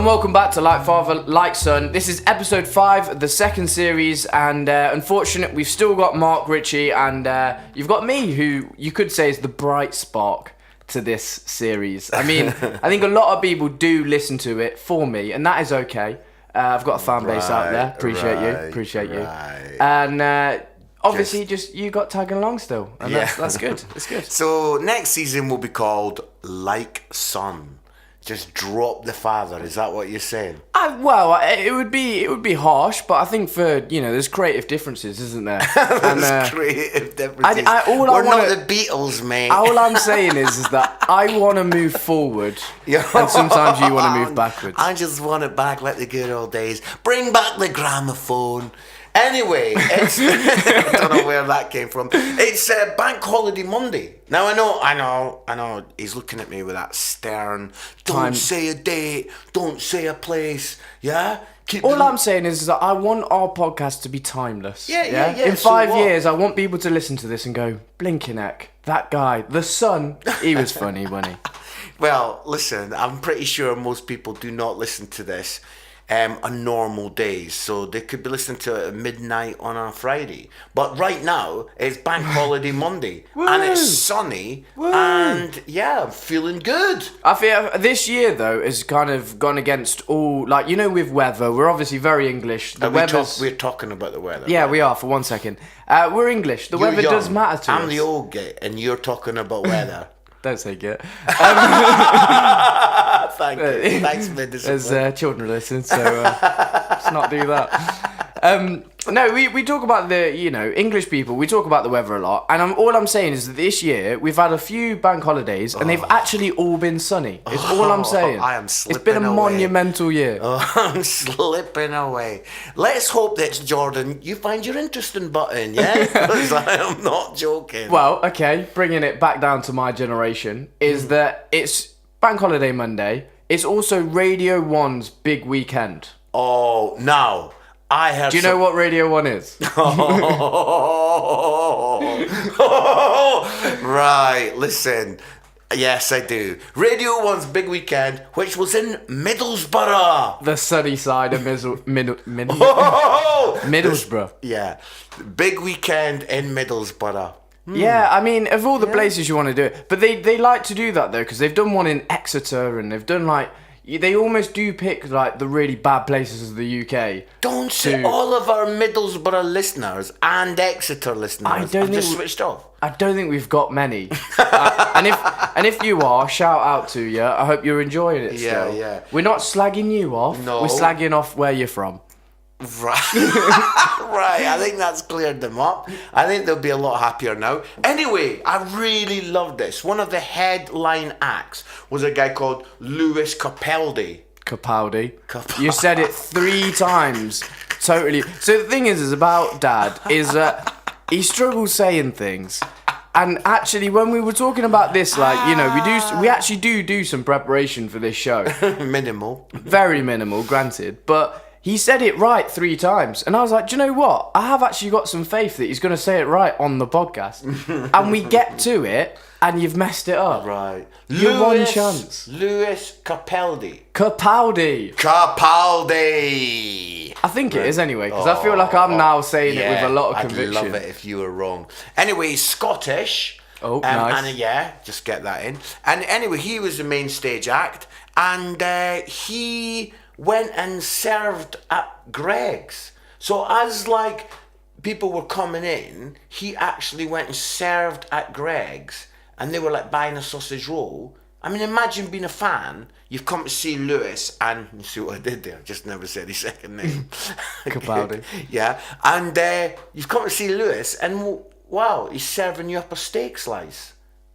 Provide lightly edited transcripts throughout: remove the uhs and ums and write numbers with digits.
and welcome back to Like Father, Like Son. This is episode 5 of the second series, and unfortunately we've still got Mark, Richie, and you've got me, who you could say is the bright spark to this series. I mean, I think a lot of people do listen to it for me, and that is okay. I've got a fan base out there. Appreciate you. And obviously, just you got tagging along still, and that's good. It's good. So next season will be called Like Son. Just drop the father. Is that what you're saying? Well, it would be harsh, but I think there's creative differences, isn't there? There's creative differences. We're not the Beatles, mate. All I'm saying is that I want to move forward, and sometimes you want to move backwards. I just want it back like the good old days. Bring back the gramophone. Anyway, I don't know where that came from. It's Bank Holiday Monday. Now, I know. He's looking at me with that stern, don't say a date, don't say a place, yeah? I'm saying is that I want our podcast to be timeless. Yeah. In 5 years, I want people to listen to this and go, blinking heck, that guy, the son, he was funny, wasn't he? Well, listen, I'm pretty sure most people do not listen to this on normal days, so they could be listening to it at midnight on a Friday. But right now, it's Bank Holiday Monday, and it's sunny, and I'm feeling good. I feel this year, though, has kind of gone against all, with weather, we're obviously very English. We're talking about the weather. Yeah, we are, for 1 second. We're English. The weather does matter to us. I'm the old guy, and you're talking about weather. Don't say it. Thank you. Thanks for the discipline. There's children listening, so let's not do that. No, we talk about English people, we talk about the weather a lot, and all I'm saying is that this year we've had a few bank holidays and they've actually all been sunny. It's all I'm saying. I am slipping away. It's been a monumental year. I'm slipping away. Let's hope that, Jordan, you find your interesting button, yeah? Because I am not joking. Well, okay, bringing it back down to my generation, is that it's Bank Holiday Monday. It's also Radio 1's big weekend. Oh, now... Do you know what Radio 1 is? Right, listen. Yes, I do. Radio 1's big weekend, which was in Middlesbrough. The sunny side of Middlesbrough. Yeah, big weekend in Middlesbrough. Yeah, I mean, of all the places you want to do it. But they like to do that, though, because they've done one in Exeter, and they've done, they almost do pick, the really bad places of the UK. Don't say all of our Middlesbrough listeners and Exeter listeners have just switched off. I don't think we've got many. And if you are, shout out to you. I hope you're enjoying it still. Yeah. We're not slagging you off. No. We're slagging off where you're from. Right. Right, I think that's cleared them up. I think they'll be a lot happier now. Anyway, I really loved this. One of the headline acts was a guy called Lewis Capaldi. You said it 3 times. Totally. So the thing is about Dad is that he struggles saying things. And actually, when we were talking about this, we actually do some preparation for this show. Minimal. Very minimal, granted, but he said it right 3 times. And I was like, do you know what? I have actually got some faith that he's going to say it right on the podcast. And we get to it, and you've messed it up. Right. Your one chance. Lewis Capaldi. Capaldi. I think it is anyway, because I feel like I'm now saying it with a lot of conviction. I'd love it if you were wrong. Anyway, he's Scottish. Oh, nice. And just get that in. And anyway, he was the main stage act, and he went and served at Greg's. So as people were coming in, he actually went and served at Greg's, and they were buying a sausage roll. I mean, imagine being a fan. You've come to see Lewis, and you see what I did there? I just never said his second name. Capaldi. Yeah, and you've come to see Lewis, and wow, he's serving you up a steak slice.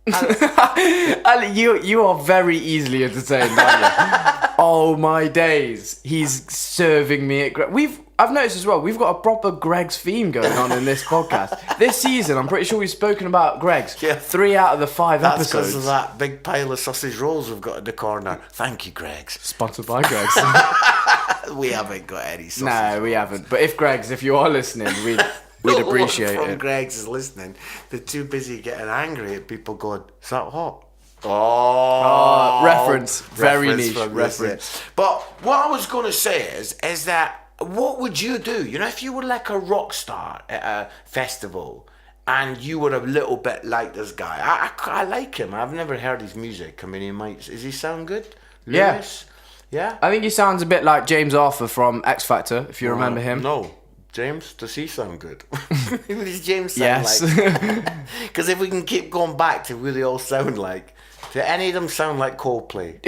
You are very easily entertained, aren't you? Oh my days, he's serving me at Greg's. I've noticed as well, we've got a proper Greg's theme going on in this podcast. This season, I'm pretty sure we've spoken about Greg's 3 out of the 5 That's episodes. That's because of that big pile of sausage rolls we've got in the corner. Thank you, Greg's. Sponsored by Greg's. We haven't got any sausage No, we haven't. But if Greg's, if you are listening, we'd appreciate it. No one from it. Greg's is listening. They're too busy getting angry at people going, is that hot? Oh, reference. Very niche from reference. this. But what I was going to say is that what would you do? You know, if you were like a rock star at a festival and you were a little bit like this guy. I like him. I've never heard his music. I mean, does he sound good? Yeah. Lewis? Yeah? I think he sounds a bit like James Arthur from X Factor, if you remember him. No. James, does he sound good? Who does James sound Yes. like? Because if we can keep going back to who they all sound like, do any of them sound like Coldplay?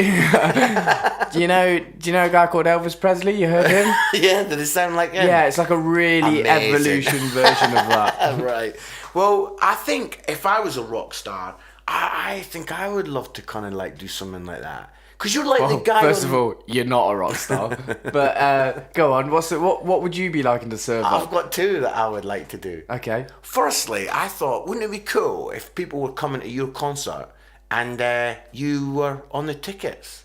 Do you know a guy called Elvis Presley? You heard him? Yeah, do they sound like him? Yeah, it's like a really Amazing. evolution version of that. Right. Well, I think if I was a rock star, I think I would love to kind of like do something like that. Because you're like the guy. First of all, you're not a rock star. But go on. What would you be liking to serve I've up? got two that I would like to do. Okay. Firstly, I thought, wouldn't it be cool if people were coming to your concert and you were on the tickets?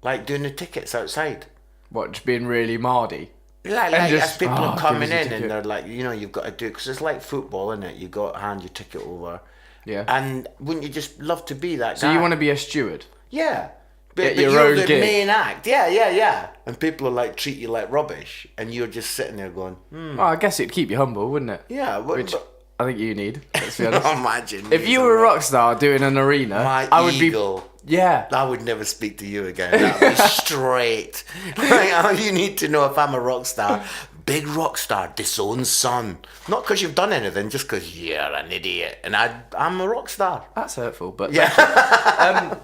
Like doing the tickets outside. What, just being really mardy? Like just, as people "Oh, are give coming us a in ticket." and they're like, you know, you've got to do, because it's like football, isn't it? You've got to hand your ticket over. Yeah. And wouldn't you just love to be that guy? So you want to be a steward? Yeah. But, Get but your you're own the gig. main act. Yeah. And people are like, treat you like rubbish. And you're just sitting there going, Well, I guess it'd keep you humble, wouldn't it? yeah. Which I think you need. Let's be honest. Imagine. If you were a rock star doing an arena, My I would ego. be. Yeah. I would never speak to you again. That'd be straight. Like, you need to know if I'm a rock star. Big rock star disowns son. Not because you've done anything, just because you're an idiot. And I'm a rock star. That's hurtful, but Yeah.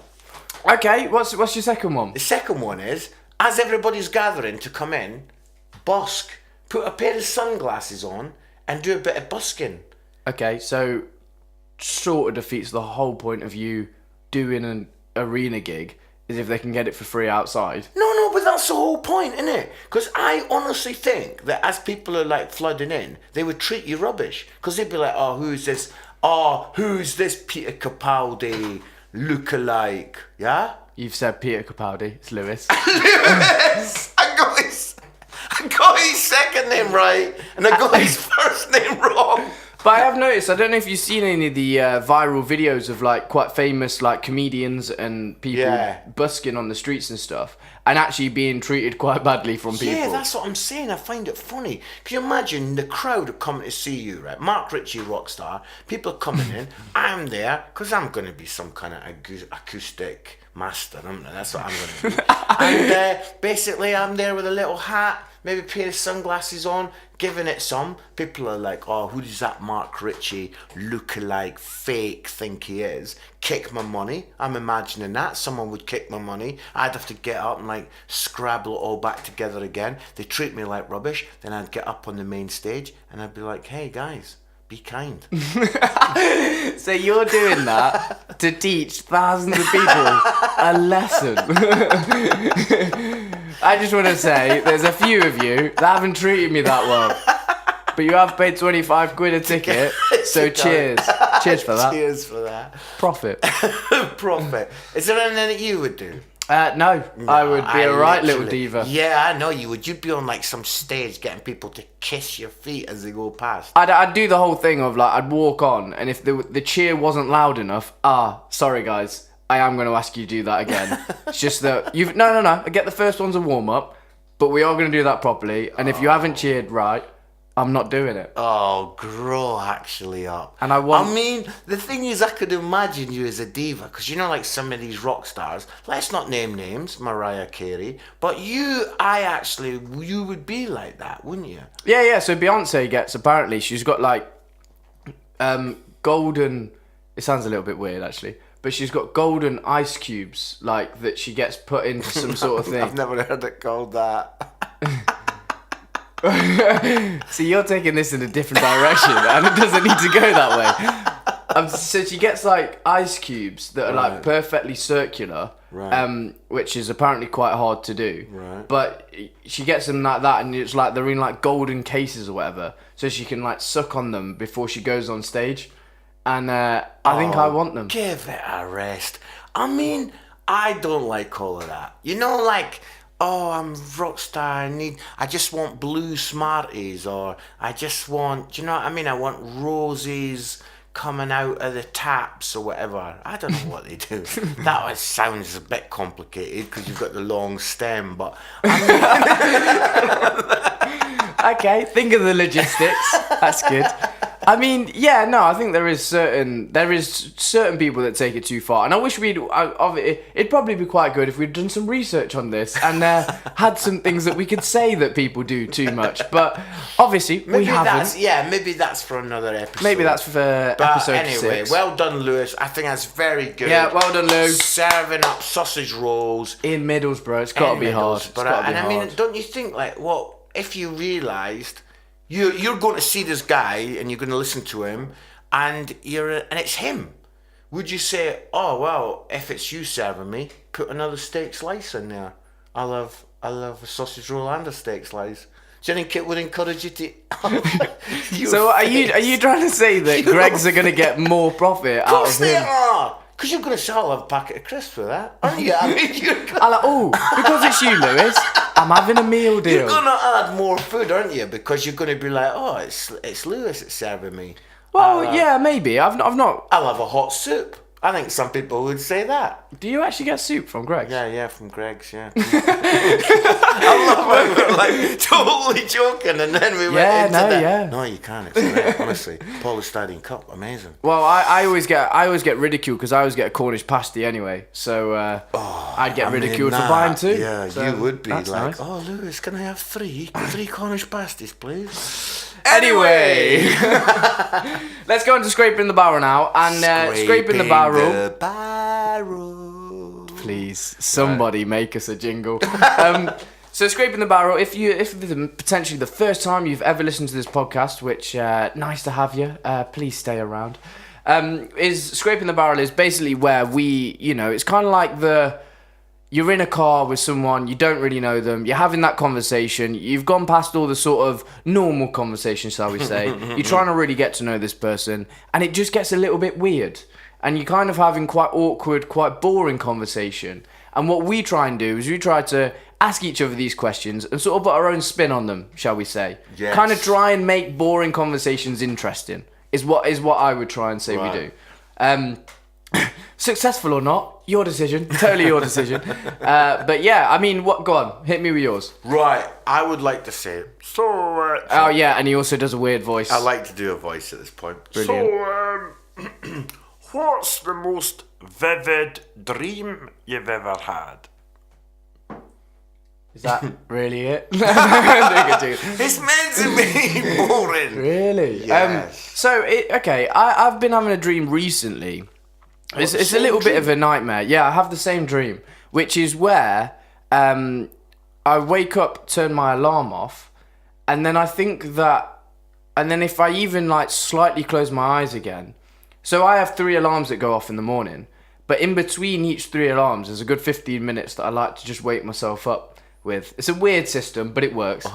okay. What's your second one? The second one is, as everybody's gathering to come in, busk. Put a pair of sunglasses on and do a bit of busking. Okay, so sort of defeats the whole point of you doing an arena gig is if they can get it for free outside. No, but that's the whole point, isn't it? Because I honestly think that as people are like flooding in, they would treat you rubbish. Because they'd be like, oh, who's this? Oh, who's this Peter Capaldi lookalike? Yeah? You've said Peter Capaldi. It's Lewis. Lewis! I got his second name right, and I got his first name wrong. But I have noticed, I don't know if you've seen any of the viral videos of like quite famous like comedians and people Yeah. busking on the streets and stuff, and actually being treated quite badly from people. Yeah, that's what I'm saying. I find it funny. Can you imagine the crowd are coming to see you, right? Mark Ritchie, rock star. People are coming in. I'm there because I'm going to be some kind of acoustic master. That's what I'm going to be. And basically, I'm there with a little hat, maybe a pair of sunglasses on, giving it some. People are like, oh, who does that Mark Ritchie lookalike fake think he is? Kick my money. I'm imagining that. Someone would kick my money. I'd have to get up and like scrabble it all back together again. They treat me like rubbish. Then I'd get up on the main stage and I'd be like, hey guys, be kind. So you're doing that to teach thousands of people a lesson. I just want to say, there's a few of you that haven't treated me that well. But you have paid 25 quid a ticket, so cheers. Cheers for that. Cheers for that. Profit. Profit. Is there anything that you would do? No, I would be a right little literally- diva. Yeah, I know you would. You'd be on like some stage getting people to kiss your feet as they go past. I'd do the whole thing of like, I'd walk on, and if the cheer wasn't loud enough, sorry guys, I am going to ask you to do that again. It's just that no. I get the first one's a warm up, but we are going to do that properly. And if you haven't cheered right, I'm not doing it. Oh, grow actually up. And I want- I mean, the thing is, I could imagine you as a diva, because you know, like some of these rock stars. Let's not name names, Mariah Carey, but you would be like that, wouldn't you? Yeah. So Beyonce apparently she's got like golden. It sounds a little bit weird actually, but she's got golden ice cubes like that she gets put into some sort of thing. I've never heard it called that. So you're taking this in a different direction, and it doesn't need to go that way. So she gets like ice cubes that are like perfectly circular, Right. which is apparently quite hard to do. Right. But she gets them like that, and it's like they're in like golden cases or whatever, so she can like suck on them before she goes on stage. And I think I want them. Give it a rest. I mean, I don't like all of that. You know, like, oh, I'm a rock star, I just want blue Smarties, or I just want, do you know what I mean? I want roses, coming out of the taps or whatever. I don't know what they do. That one sounds a bit complicated because you've got the long stem, but Okay, think of the logistics. That's good. I mean, yeah, no, I think there is certain people that take it too far, and I wish it'd probably be quite good if we'd done some research on this and had some things that we could say that people do too much. But obviously, we haven't. Maybe that's for another episode. Maybe that's for episode anyway, 6. well done, Lewis. I think that's very good. Yeah, well done, Lou. Serving up sausage rolls In Middlesbrough, it's got to be hard. I mean, don't you think, like, what if you realised you're going to see this guy and you're going to listen to him, and it's him? Would you say, oh well, if it's you serving me, put another steak slice in there? I love a sausage roll and a steak slice. Do you think it would encourage you to? So are you trying to say that Greggs are going to get more profit out of him? Of course they are. Because you're going to sell a packet of crisps for that, aren't you? I mean, because it's you, Lewis, I'm having a meal deal. You're going to add more food, aren't you? Because you're going to be like, oh, it's Lewis that's serving me. Well, yeah, maybe. I've not. I'll have a hot soup. I think some people would say that. Do you actually get soup from Greggs? Yeah, from Greggs, yeah. I love when we're like totally joking and then we went into that. Yeah. No, you can't. It's great, honestly. Polystyrene cup, amazing. Well, I always get ridiculed because I always get a Cornish pasty anyway. So I'd get ridiculed for buying two. Yeah, so you would be like, nice. oh, Lewis, can I have three Cornish pasties, please? Anyway, let's go into scraping the barrel now. And scraping the barrel. Please, somebody make us a jingle. So scraping the barrel. If this is potentially the first time you've ever listened to this podcast, which nice to have you. Please stay around. Is scraping the barrel is basically where it's kind of like you're in a car with someone, you don't really know them, you're having that conversation, you've gone past all the sort of normal conversation, shall we say, you're trying to really get to know this person, and it just gets a little bit weird, and you're kind of having quite awkward, quite boring conversation, and what we try and do is we try to ask each other these questions and sort of put our own spin on them, shall we say. Yes. Kind of try and make boring conversations interesting, is what I would try and say Right. we do. Successful or not, your decision. Totally your decision. But yeah, I mean, go on, hit me with yours. Right, I would like to say, Oh yeah, and he also does a weird voice. I like to do a voice at this point. Brilliant. So, what's the most vivid dream you've ever had? Is that really it? I think I do. It's meant to be boring. Really? Yes. I've been having a dream recently. It's a little bit of a nightmare. Yeah, I have the same dream, which is where I wake up, turn my alarm off, and then I think that, and then if I even like slightly close my eyes again, so I have 3 alarms that go off in the morning, but in between each 3 alarms, there's a good 15 minutes that I like to just wake myself up with. It's a weird system, but it works.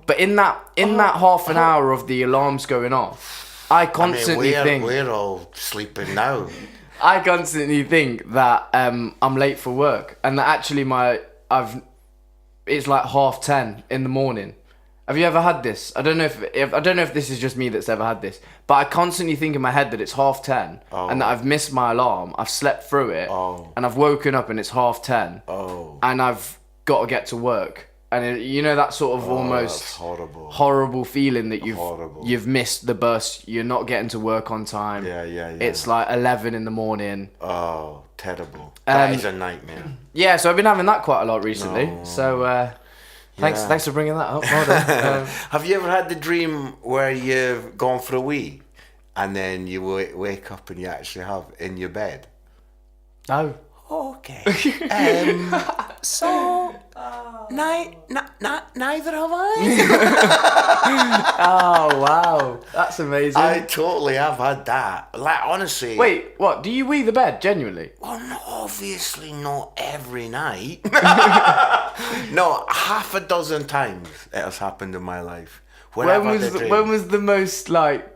But in that half an hour of the alarms going off, I constantly think we're all sleeping now. I constantly think that I'm late for work, and that actually it's like 10:30 in the morning. Have you ever had this? I don't know if this is just me that's ever had this, but I constantly think in my head that it's 10:30 and that I've missed my alarm. I've slept through it, and I've woken up and it's 10:30, and I've got to get to work. And that sort of almost horrible feeling that you've missed the bus, you're not getting to work on time. Yeah. It's like 11 in the morning. Oh, terrible. That is a nightmare. Yeah, so I've been having that quite a lot recently. No. So thanks for bringing that up. Well done. Have you ever had the dream where you've gone for a wee and then you wake up and you actually have in your bed? No. Okay. So neither have I. Oh wow, that's amazing. I totally have had that. Like, honestly. Wait, what? Do you wee the bed genuinely? Well, obviously not every night. No, half a dozen times it has happened in my life. When was the most like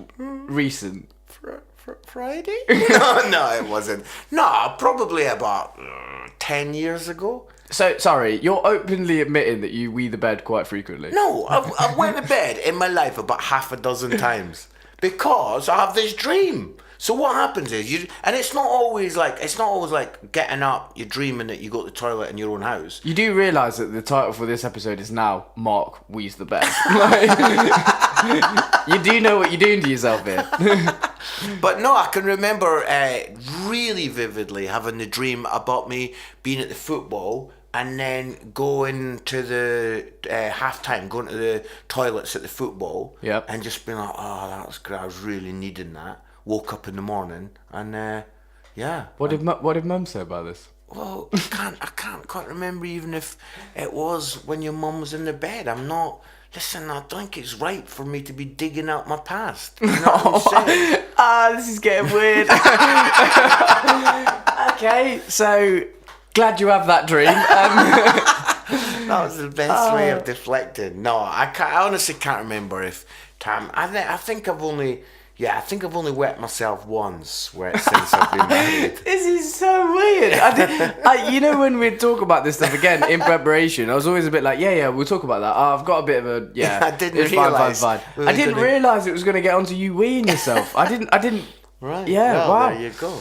recent? Friday? No, it wasn't. No, probably about 10 years ago. So, sorry, you're openly admitting that you wee the bed quite frequently? No, I've went to bed in my life about half a dozen times. because I have this dream. So what happens is and it's not always like getting up, you're dreaming that you go to the toilet in your own house. You do realise that the title for this episode is now Mark We's the best. You do know what you're doing to yourself here. But no, I can remember really vividly having the dream about me being at the football and then going to the half-time, going to the toilets at the football. Yep. And just being like, oh, that was great, I was really needing that. Woke up in the morning and yeah. What did Mum say about this? Well, I can't quite remember even if it was when your mum was in the bed. Listen, I think it's right for me to be digging out my past. You know what I'm saying? This is getting weird. Okay, so glad you have that dream. That was the best way of deflecting. No, I honestly can't remember if Tam. I think I've only wet myself once since I've been married. This is so weird. You know, when we talk about this stuff again in preparation, I was always a bit like, yeah, we'll talk about that. I've got a bit of a I didn't realise. I didn't realise it was going to get onto you weeing yourself. I didn't. Right. Yeah. Well, wow. there you go.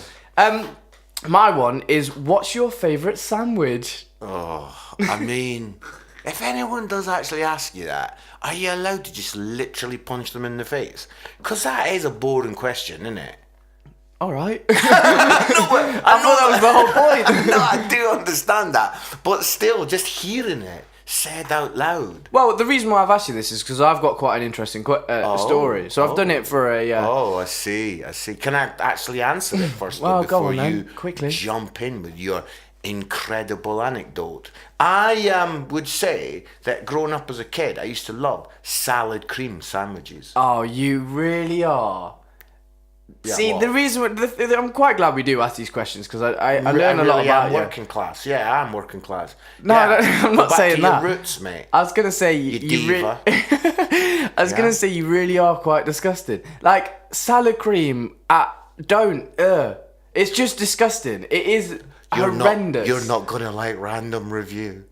My one is, what's your favourite sandwich? Oh, I mean, if anyone does actually ask you that, are you allowed to just literally punch them in the face? Because that is a boring question, isn't it? All right. I thought that was the whole point. No, I do understand that. But still, just hearing it said out loud. Well, the reason why I've asked you this is because I've got quite an interesting story. So I've done it for a... Oh, I see. Can I actually answer it first Well, go before on then, you quickly. jump in with your incredible anecdote? I would say that growing up as a kid, I used to love salad cream sandwiches. Oh, you really are. Yeah, See, what? the reason... I'm quite glad we do ask these questions because I learn a lot about I'm you. working class. Yeah, I'm working class. No, yeah. I'm not Go back saying to that. Your roots, mate. I was gonna say You you diva. I was gonna say you really are quite disgusting. Like salad cream, it's just disgusting. It is horrendous. You're not gonna like random review.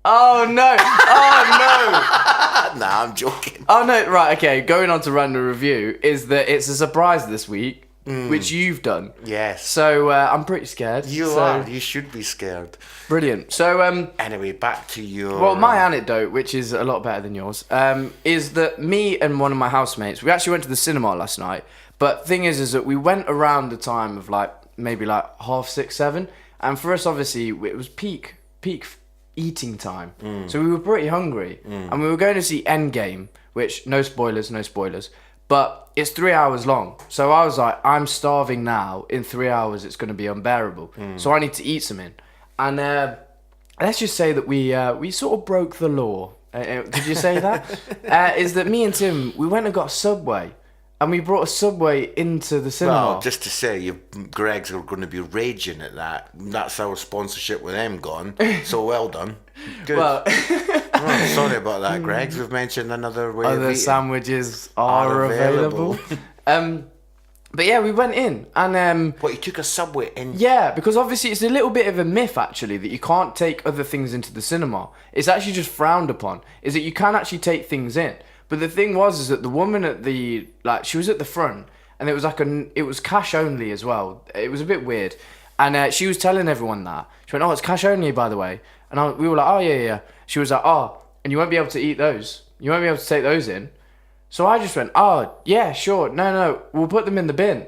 Oh no! Oh Nah, I'm joking. no! Oh no! Right, okay. Going on to random review is that it's a surprise this week, which you've done. Yes. So I'm pretty scared. You are. You should be scared. Brilliant. So Anyway, back to your... well, my anecdote, which is a lot better than yours, is that me and one of my housemates, we actually went to the cinema last night. But thing is that we went around the time of maybe 6:30, 7, and for us, obviously, it was peak eating time. So we were pretty hungry, and we were going to see Endgame, which no spoilers, but it's 3 hours long. So I was like, I'm starving now. In 3 hours, it's going to be unbearable. So I need to eat something. And let's just say that we sort of broke the law. Did you say that? Is that me and Tim, we went and got a Subway. And we brought a Subway into the cinema. Well, just to say, Greg's are going to be raging at that. That's our sponsorship with them gone. So well done. Good. Well, Oh, sorry about that, Greg's. We've mentioned another way of other eating. sandwiches are available. But yeah, we went in and What, you took a Subway in? yeah, because obviously it's a little bit of a myth actually that you can't take other things into the cinema. It's actually just frowned upon. Is that you can actually take things in. But the thing is that the woman at she was at the front, and it was it was cash only as well. It was a bit weird, and she was telling everyone that. She went, "Oh, it's cash only, by the way." And we were like, "Oh yeah." She was like, "Oh, and you won't be able to eat those. You won't be able to take those in." So I just went, "Oh yeah, sure. No, we'll put them in the bin."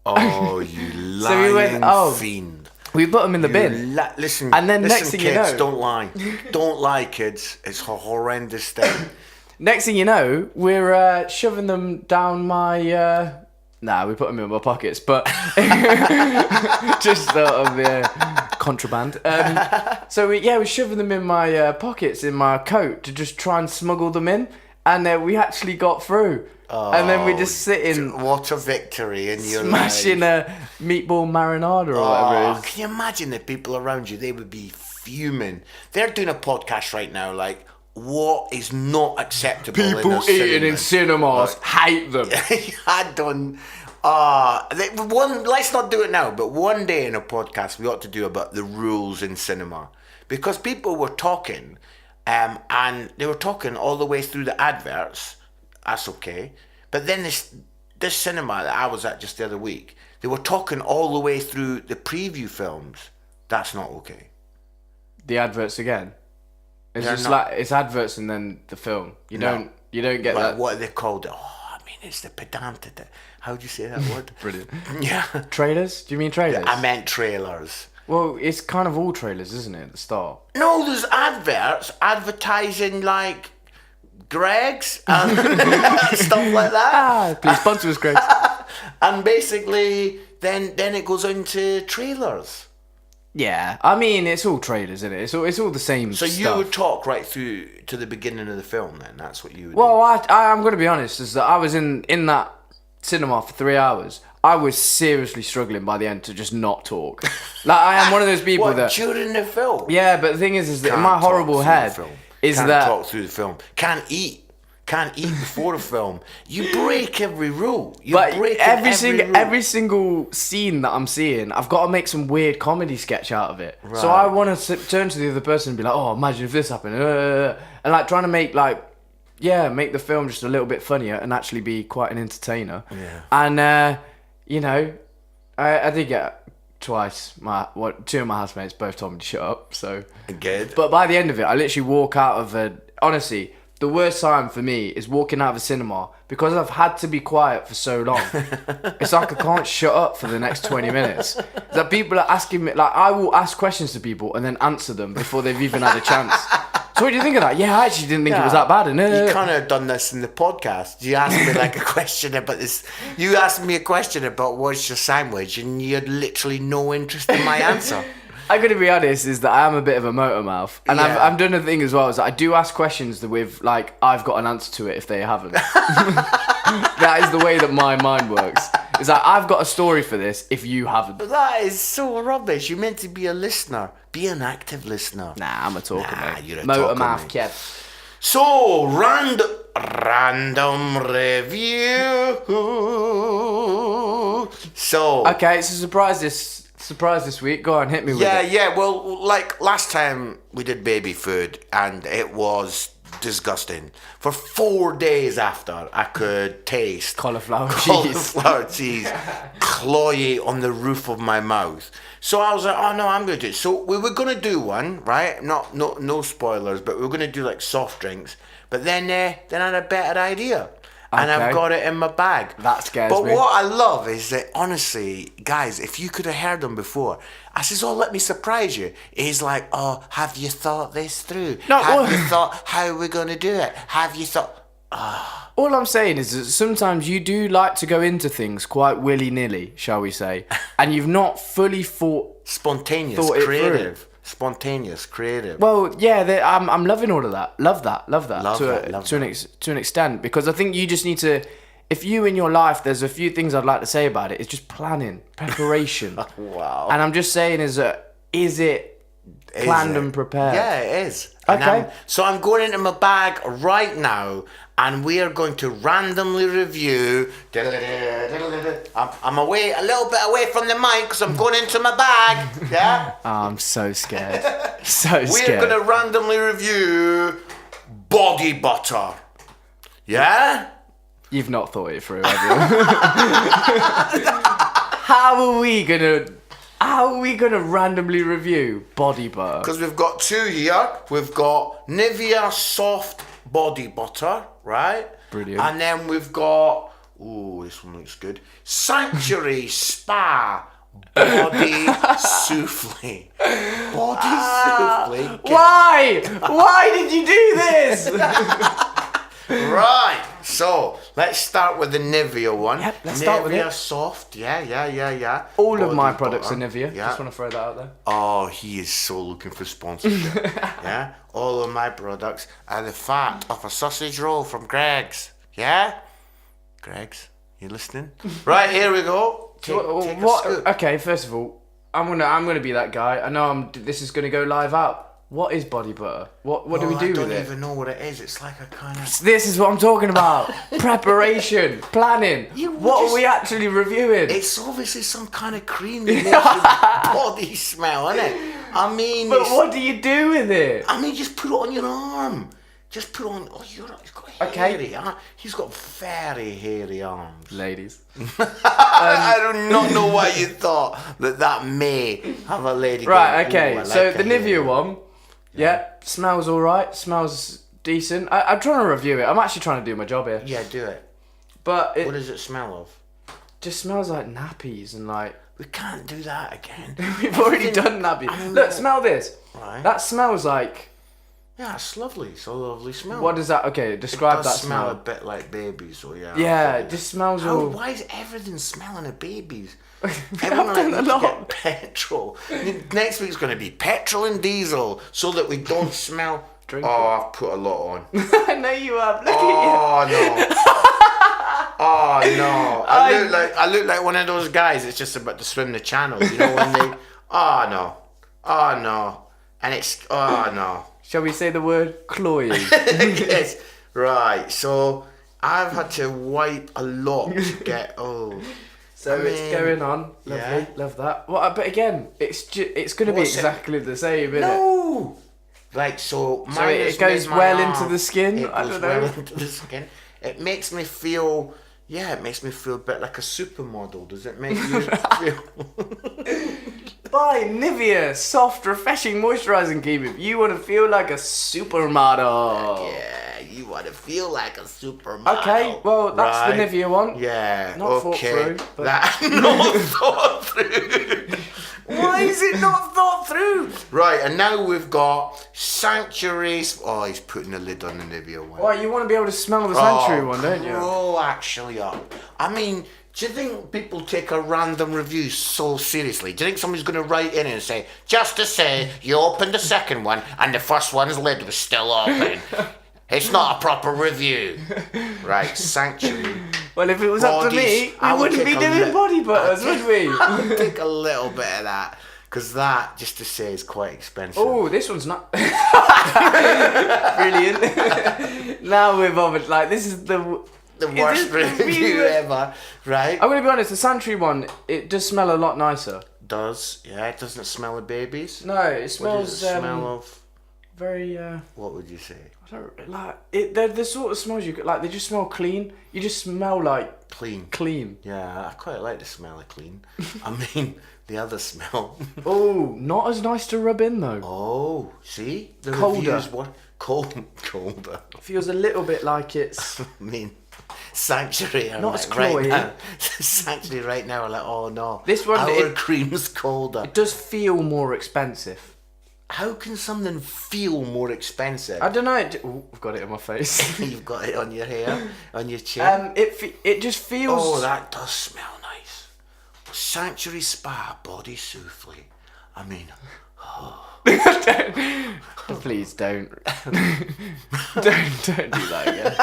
Oh, you lying So we went, fiend. We put them in the bin. Listen, And then next thing you kids, know- don't lie. Don't lie, kids. It's a horrendous thing. Next thing you know, we're shoving them down my... we put them in my pockets, but just sort of contraband. So we're shoving them in my pockets, in my coat, to just try and smuggle them in. And we actually got through. And then we're just sitting... What a victory in your smashing life. a meatball marinara or whatever it is. Can you imagine the people around you? They would be fuming. They're doing a podcast right now, like, what is not acceptable People in a eating in cinemas hate them. I don't. Let's not do it now. But one day in a podcast, we ought to do about the rules in cinema, because people were talking, and they were talking all the way through the adverts. That's okay, But then this cinema that I was at just the other week, they were talking all the way through the preview films. That's not okay. The adverts again. It's They're just not- like it's adverts and then the film. You No. don't get Like, that. what are they called? Oh, I mean, it's the pedantic. How do you say that word? Brilliant. Yeah. Trailers? Do you mean trailers? I meant trailers. Well, it's kind of all trailers, isn't it? At the start. No, there's adverts advertising like Greg's and stuff like that. Please sponsor us, Greg. And basically, then it goes into trailers. Yeah, I mean it's all trailers, isn't it? It's all the same. So stuff. you would talk right through to the beginning of the film. Then that's what you would. Well, I'm going to be honest, is that I was in that cinema for 3 hours. I was seriously struggling by the end to just not talk. Like I am one of those do. people What, that. during the film? Yeah, but the thing is that in Can't my talk horrible through the head film. is Can't that talk through the film. Can't eat before a film. You break every rule. You but break every rule. single scene that I'm seeing, I've got to make some weird comedy sketch out of it. So I want to turn to the other person and be like, "Oh, imagine if this happened," and like trying to make make the film just a little bit funnier and actually be quite an entertainer. Yeah. And you know, I did get twice. Two of my housemates both told me to shut up. So Good. but by the end of it, I literally walk out of honestly, the worst time for me is walking out of a cinema because I've had to be quiet for so long. It's like I can't shut up for the next 20 minutes. That people are asking me, like I will ask questions to people and then answer them before they've even had a chance. So what do you think of that? Yeah, I actually didn't think it was that bad. You kind of done this in the podcast. You asked me like a question about this. You asked me a question about what's your sandwich, and you had literally no interest in my answer. I'm going to be honest, is that I am a bit of a motor mouth. And Yeah. I've done a thing as well, is that I do ask questions with, like, I've got an answer to it if they haven't. That is the way that my mind works. It's like, I've got a story for this if you haven't. But that is so rubbish. You're meant to be a listener. Be an active listener. Nah, I'm a talker, Nah, mate. you're a Motor talker, mouth, mate. Kev. So, random review. So, Okay, it's a surprise this week. Go on, hit me with it. yeah. Well, like last time we did baby food, and it was disgusting. For 4 days after, I could taste Cauliflower cheese. cauliflower cheese cloying on the roof of my mouth. So I was like, oh no, I'm gonna do it. So we were gonna do one, right? No spoilers, but we were gonna do like soft drinks. But then I had a better idea. And I've Okay. got it in my bag. That scares but me. What I love is that, honestly, guys, if you could have heard them before, I says, oh, let me surprise you. He's like, oh, have you thought this through? No, have well- you thought how we're going to do it? Have you thought... All I'm saying is that sometimes you do like to go into things quite willy-nilly, shall we say, and you've not fully thought... Spontaneous, Thought it creative. Spontaneous, creative. Well, yeah, I'm loving all of that. Love that. Love to that. to an extent, because I think you just need to. If you in your life, there's a few things I'd like to say about it. It's just planning, preparation. Wow. And I'm just saying, is it planned and prepared? Yeah, it is. And Okay. so I'm going into my bag right now, and we are going to randomly review. I'm away a little bit away from the mic because I'm going into my bag. Yeah. Oh, I'm so scared. So We're scared. going to randomly review body butter. Yeah. You've not thought it through, have you? How are we gonna randomly review body butter? Because we've got two here. We've got Nivea Soft Body Butter, right? Brilliant. And then we've got, ooh, this one looks good. Sanctuary Spa Body Souffle. Body Souffle. Why? Why did you do this? Right. So let's start with the Nivea one. Yep, let's Nivea start with it. Soft. Yeah. All of Body my products butter. are Nivea. Yeah. Just want to throw that out there. Oh, he is so looking for sponsorship. Yeah? All of my products are the fat of a sausage roll from Greg's. Yeah? Greg's, you listening? Right, here we go. Take a scoop. Okay, first of all, I'm gonna be that guy. I know this is gonna go live out. What is body butter? What do we do I don't with it? even know what it is. It's like a kind of... This is what I'm talking about. Preparation, planning. What are we actually reviewing? It's obviously some kind of cream that makes your body smell, isn't it? I mean... But it's- what do you do with it? I mean, just put it on your arm. Just put on. Oh, he's got Okay. hairy. He's got very hairy arms. Ladies. I do not know why you thought that may have a lady. Right, going, okay. "Ooh, I So like the a hairy Nivea one, yeah, smells alright, smells decent. I'm trying to review it. I'm actually trying to do my job here. Yeah, do it. But it What does it smell of? just smells like nappies and like... We can't do that again. We've already done nappies. I Look, know. smell this. Right. That smells like... Yeah, it's lovely. It's a lovely smell. What does that... Okay, it describe does that smell a smell. bit like babies, so yeah. Yeah, it just smells all... Why is everything smelling of babies? I've Everyone done a needs to lot. get petrol. Next week's going to be petrol and diesel, so that we don't smell. Drink I've put a lot on. I know you have. Look at you. Oh no. Oh no. I look like one of those guys that's just about to swim the channel. You know when they. Oh no. Oh no. And it's. Oh no. Shall we say the word cloying? Yes. Right. So I've had to wipe a lot to get. Oh. So I it's mean, going on. Lovely. yeah. Love that. Well, but again, it's going to be What's it? exactly the same, isn't it? No. Right. So mine it is goes made my well arm. into the skin? It I goes don't know. well into the skin. It makes me feel. Yeah, it makes me feel a bit like a supermodel. Does it make you feel? Buy Nivea soft, refreshing moisturising cream if you want to feel like a supermodel. Yeah, you want to feel like a supermodel. Okay, well, that's right? the Nivea one. Yeah, Not thought okay. through, but- That not thought through. Why is it not thought through? Right, and now we've got Sanctuaries. Oh, he's putting the lid on the Nivea one. Well, you want to be able to smell the Sanctuary one, don't you? Oh, actually, up. I mean, do you think people take a random review so seriously? Do you think somebody's going to write in and say, just to say, you opened the second one and the first one's lid was still open? It's not a proper review. Right, Sanctuary. Well, if it was up to me, I we would wouldn't be take a doing li- body butters, would we? I would take a little bit of that. Because that, just to say, is quite expensive. Oh, this one's not. Brilliant. Now we've offered, like, this is the worst review ever, right? I'm going to be honest, the Sanctuary one, it does smell a lot nicer. Does, yeah, it doesn't smell of babies. No, it What smells does it smell of? very, What would you say? I don't, like, they're the sort of smells you get, like, they just smell clean. You just smell like Clean. clean. Yeah, I quite like the smell of clean. I mean, the other smell. Oh, not as nice to rub in though. Oh, see? The Colder. reviews were colder. Feels a little bit like it's... I mean, Sanctuary are Not as like right cloying. now. Sanctuary right now are like, oh no. This one, our it- cream's colder. It does feel more expensive. How can something feel more expensive? I don't know. I've got it on my face. You've got it on your hair, on your chin. It just feels... Oh, that does smell nice. Sanctuary Spa Body Souffle. I mean, Please don't. don't do that again.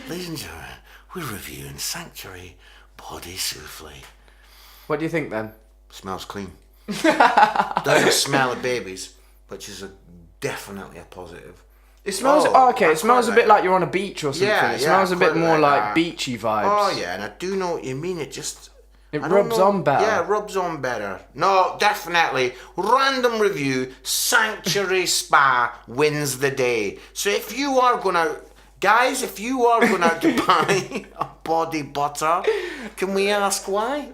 ladies and gentlemen, we're reviewing Sanctuary Body Souffle. What do you think then? Smells clean. Doesn't smell of babies, which is definitely a positive. It smells... Oh, Oh, okay, I it smells a quite bit like like you're on a beach or something. Yeah, it yeah, smells a bit quite more like like that. beachy vibes. Oh yeah, and I do know what you mean. It just... It I don't rubs know. on better. Yeah, it rubs on better. No, definitely. Random review, Sanctuary Spa wins the day. So if you are going to... Guys, if you are going out to buy a body butter, can we ask why?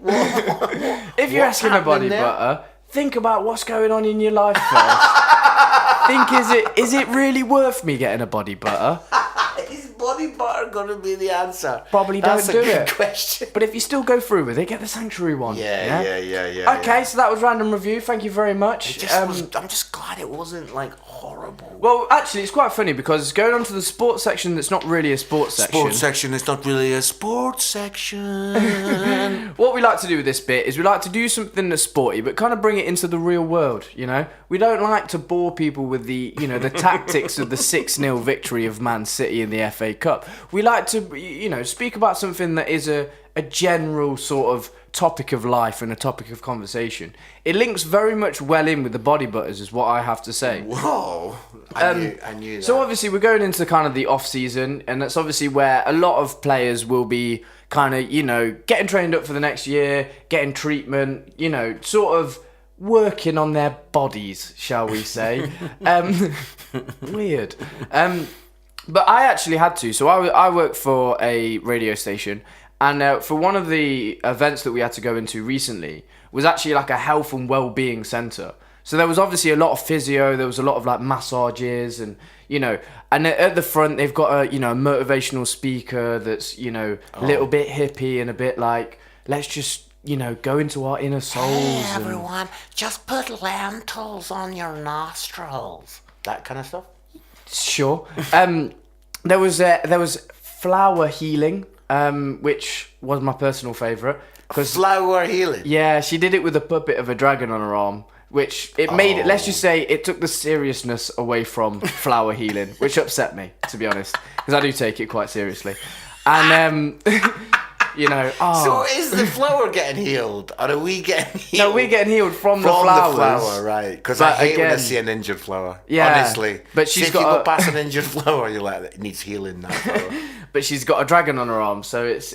If you're What's asking a body happening there? butter, think about what's going on in your life first. Think, is it really worth me getting a body butter? Is body butter going to be the answer? Probably That's don't a do good it. question. But if you still go through with it, get the Sanctuary one. Yeah. Okay, so that was random review. Thank you very much. I'm just glad it wasn't like horrible. Well, actually, it's quite funny because going on to the sports section that's not really a sports section. Sports section is not really a sports section. What we like to do with this bit is we like to do something that's sporty, but kind of bring it into the real world, you know? We don't like to bore people with the, you know, the tactics of the 6-0 victory of Man City in the FA Cup. We like to, you know, speak about something that is a general sort of topic of life and a topic of conversation. It links very much well in with the body butters, is what I have to say. Whoa. I knew that. So obviously we're going into kind of the off season, and that's obviously where a lot of players will be kind of, you know, getting trained up for the next year, getting treatment, you know, sort of working on their bodies, shall we say. Weird. But I actually had to. So I work for a radio station, and for one of the events that we had to go into recently was actually like a health and well-being centre. So there was obviously a lot of physio, there was a lot of like massages and, you know, and at the front they've got a, you know, a motivational speaker that's, you know, a little bit hippie and a bit like, let's just, you know, go into our inner souls. Hey everyone, just put lentils on your nostrils. That kind of stuff? Sure. There was flower healing, which was my personal favourite. Flower healing? Yeah, she did it with a puppet of a dragon on her arm. Which it made it, let's just say, it took the seriousness away from flower healing, which upset me, to be honest, because I do take it quite seriously. And, you know, So is the flower getting healed, or are we getting healed? No, we're getting healed from the From flowers. the flower, right. Because I But hate when I again- see an injured flower, Yeah, honestly. but she's See, if got you go a- past an injured flower, you're like, it needs healing, that flower. But she's got a dragon on her arm, so it's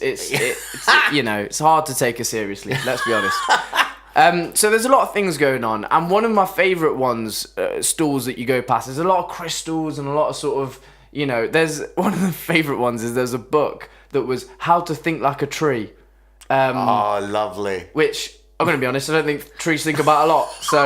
you know, it's hard to take her seriously, let's be honest. So there's a lot of things going on, and one of my favourite ones, stalls that you go past, there's a lot of crystals and a lot of sort of, you know, there's one of the favourite ones is there's a book that was How to Think Like a Tree, Oh, lovely. which, I'm going to be honest, I don't think trees think about a lot, so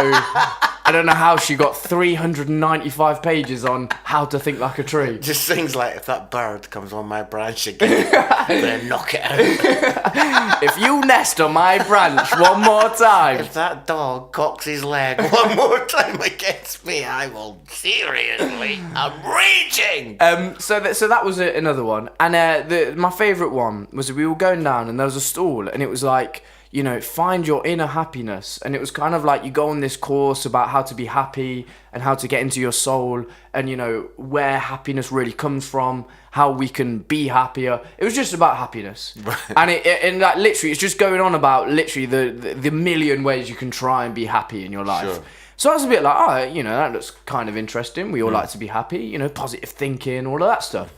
I don't know how she got 395 pages on How to Think Like a Tree. Just things like, if that bird comes on my branch again, then knock it out. If you nest on my branch one more time. If that dog cocks his leg one more time against me, I will seriously, I'm raging. So that was another one, and my favourite one was we were going down and there was a stall and it was like, you know, find your inner happiness, and it was kind of like you go on this course about how to be happy and how to get into your soul and, you know, where happiness really comes from, how we can be happier. It was just about happiness. And and like literally it's just going on about literally the million ways you can try and be happy in your life. Sure. So I was a bit like, oh, you know, that looks kind of interesting. We all like to be happy, you know, positive thinking, all of that stuff.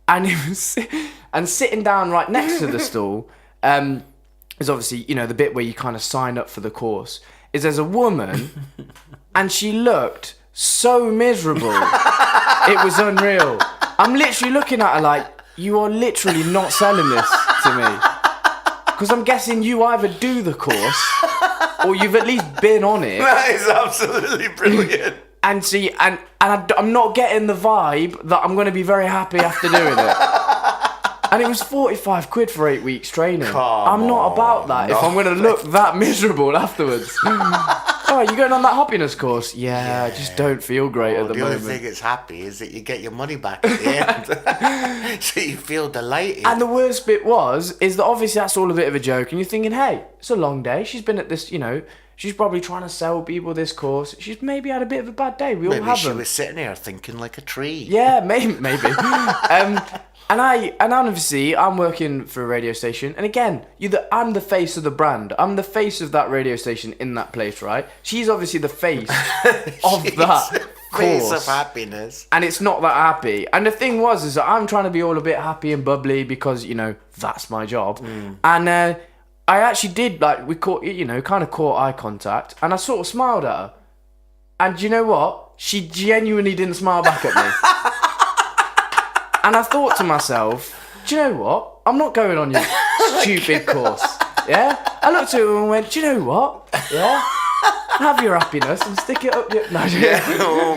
And it was, and sitting down right next to the stall, is obviously, you know, the bit where you kind of sign up for the course, is there's a woman, and she looked so miserable. It was unreal. I'm literally looking at her like, you are literally not selling this to me. Because I'm guessing you either do the course, or you've at least been on it. That is absolutely brilliant. And see, and I'm not getting the vibe that I'm going to be very happy after doing it. And it was 45 quid for 8 weeks training. I'm not about that if I'm going to look that miserable afterwards. Oh, you going on that happiness course? Yeah, I just don't feel great at the The moment. only thing that's happy is that you get your money back at the end. So you feel delighted. And the worst bit is that obviously that's all a bit of a joke, and you're thinking, hey, it's a long day. She's been at this, you know, she's probably trying to sell people this course. She's maybe had a bit of a bad day. We all Maybe have she them. was sitting there thinking like a tree. Yeah, maybe. And obviously I'm working for a radio station, and again, I'm the face of the brand. I'm the face of that radio station in that place, right? She's obviously the face of that Face course. of happiness. And it's not that happy. And the thing is that I'm trying to be all a bit happy and bubbly because, you know, that's my job. And I actually did, like, we caught, you know, kind of caught eye contact, and I sort of smiled at her. And do you know what? She genuinely didn't smile back at me. And I thought to myself, do you know what? I'm not going on your stupid course. Yeah? I looked at her and went, do you know what? Yeah? Have your happiness and stick it up your... No,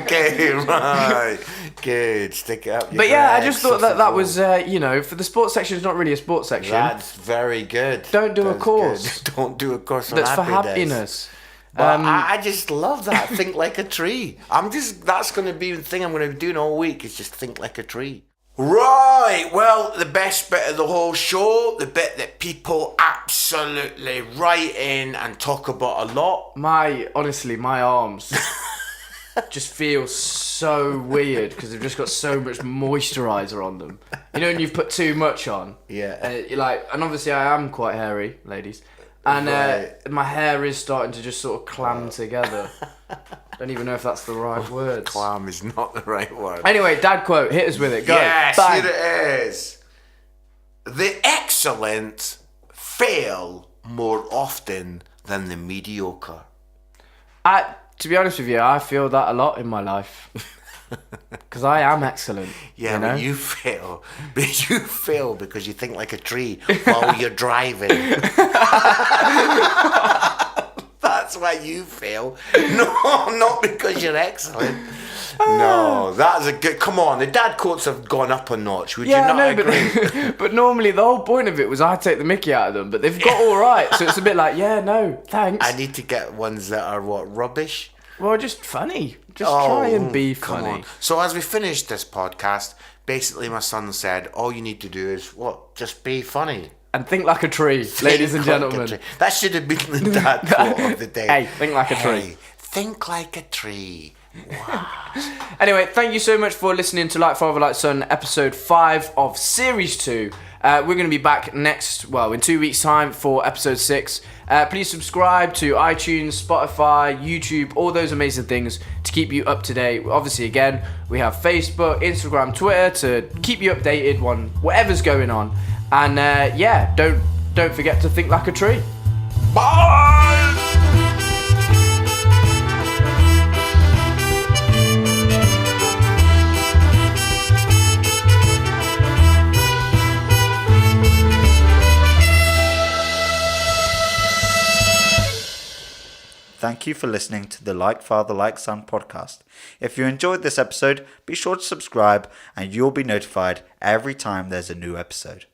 Okay, right. Good. Stick it up your But yeah, I drag, just thought suck that it was, you know, for the sports section, it's not really a sports section. That's very good. Don't do a That's course. good. Don't do a course on That's for happiness. happiness. But I just love that. Think like a tree. That's going to be the thing I'm going to be doing all week, is just think like a tree. Right, well, the best bit of the whole show, the bit that people absolutely write in and talk about a lot. Honestly, my arms just feel so weird because they've just got so much moisturiser on them. You know when you've put too much on? Yeah. And obviously I am quite hairy, ladies. And Right. my hair is starting to just sort of clam together. Don't even know if that's the right words. Clam is not the right word. Anyway, dad quote, hit us with it. Go. Yes, Bang. here it is. The excellent fail more often than the mediocre. To be honest with you, I feel that a lot in my life. Because I am excellent. Yeah, you know? but you fail. But you fail because you think like a tree while you're driving. That's why you fail. No, not because you're excellent. No, that's a good. Come on, the dad quotes have gone up a notch. Would you not agree? But normally the whole point of it was I take the mickey out of them, but they've got all right. So it's a bit like, yeah, no, thanks. I need to get ones that are what, rubbish? Well, just funny. Just try and be come funny. on. So as we finished this podcast, basically my son said, all you need to do is what? Just be funny. And think like a tree, ladies and Think like a gentlemen. tree. That should have been the dad quote of the day. Hey, think like a tree. Hey, think like a tree. Wow. Anyway, thank you so much for listening to Like Father, Like Son, episode 5 of series 2. We're going to be back in 2 weeks' time for episode 6. Please subscribe to iTunes, Spotify, YouTube, all those amazing things to keep you up to date. Obviously, again, we have Facebook, Instagram, Twitter to keep you updated on whatever's going on. And don't forget to think like a tree. Bye! Thank you for listening to the Like Father, Like Son podcast. If you enjoyed this episode, be sure to subscribe and you'll be notified every time there's a new episode.